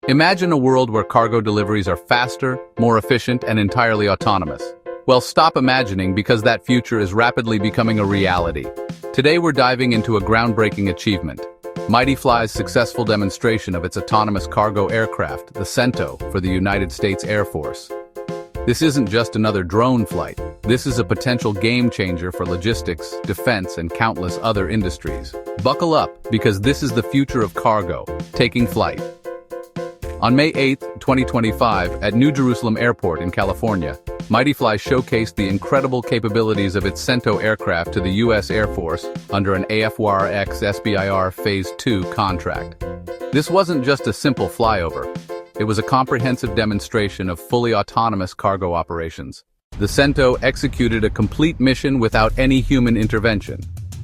Imagine a world where cargo deliveries are faster, more efficient, and entirely autonomous. Well, stop imagining because that future is rapidly becoming a reality. Today we're diving into a groundbreaking achievement. MightyFly's successful demonstration of its autonomous cargo aircraft, the Cento, for the United States Air Force. This isn't just another drone flight. This is a potential game changer for logistics, defense, and countless other industries. Buckle up, because this is the future of cargo, taking flight. On May 8, 2025, at New Jerusalem Airport in California, MightyFly showcased the incredible capabilities of its Cento aircraft to the U.S. Air Force under an AFWAR-X SBIR Phase 2 contract. This wasn't just a simple flyover. It was a comprehensive demonstration of fully autonomous cargo operations. The Cento executed a complete mission without any human intervention.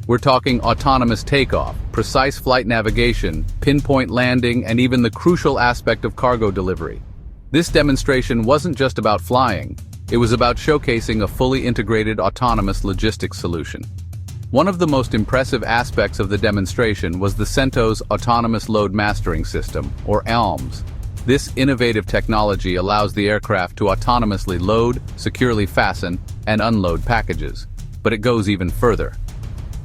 We're talking autonomous takeoff, precise flight navigation, pinpoint landing, and even the crucial aspect of cargo delivery. This demonstration wasn't just about flying. It was about showcasing a fully integrated autonomous logistics solution. One of the most impressive aspects of the demonstration was the Cento's Autonomous Load Mastering System, or ALMS. This innovative technology allows the aircraft to autonomously load, securely fasten, and unload packages. But it goes even further.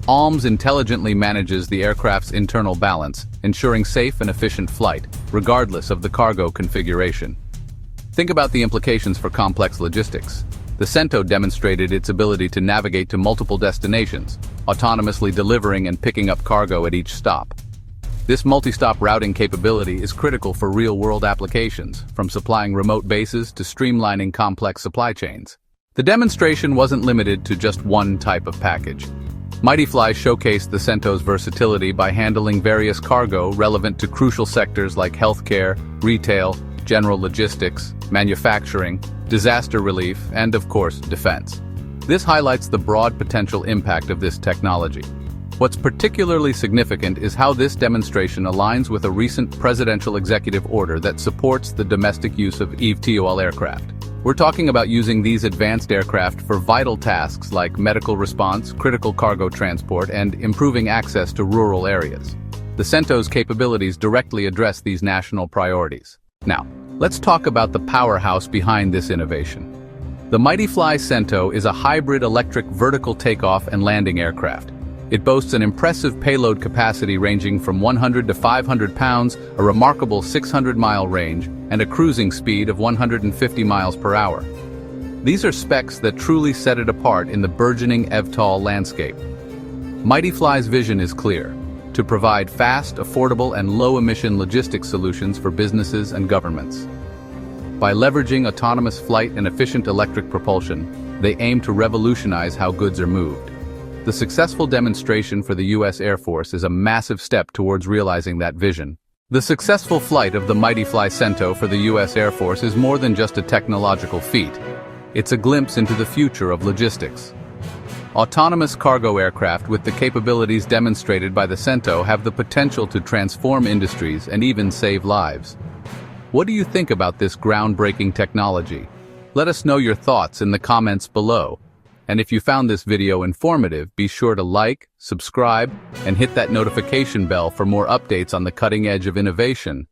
ALMS intelligently manages the aircraft's internal balance, ensuring safe and efficient flight, regardless of the cargo configuration. Think about the implications for complex logistics. The Cento demonstrated its ability to navigate to multiple destinations, autonomously delivering and picking up cargo at each stop. This multi-stop routing capability is critical for real-world applications, from supplying remote bases to streamlining complex supply chains. The demonstration wasn't limited to just one type of package. MightyFly showcased the Cento's versatility by handling various cargo relevant to crucial sectors like healthcare, retail, general logistics, manufacturing, disaster relief, and of course, defense. This highlights the broad potential impact of this technology. What's particularly significant is how this demonstration aligns with a recent presidential executive order that supports the domestic use of eVTOL aircraft. We're talking about using these advanced aircraft for vital tasks like medical response, critical cargo transport, and improving access to rural areas. The Cento's capabilities directly address these national priorities. Now, let's talk about the powerhouse behind this innovation. The MightyFly Cento is a hybrid electric vertical takeoff and landing aircraft. It boasts an impressive payload capacity ranging from 100 to 500 pounds, a remarkable 600-mile range, and a cruising speed of 150 miles per hour. These are specs that truly set it apart in the burgeoning eVTOL landscape. MightyFly's vision is clear: to provide fast, affordable, and low-emission logistics solutions for businesses and governments. By leveraging autonomous flight and efficient electric propulsion, they aim to revolutionize how goods are moved. The successful demonstration for the U.S. Air Force is a massive step towards realizing that vision. The successful flight of the MightyFly Cento for the U.S. Air Force is more than just a technological feat. It's a glimpse into the future of logistics. Autonomous cargo aircraft with the capabilities demonstrated by the Cento have the potential to transform industries and even save lives. What do you think about this groundbreaking technology? Let us know your thoughts in the comments below. And if you found this video informative, be sure to like, subscribe, and hit that notification bell for more updates on the cutting edge of innovation.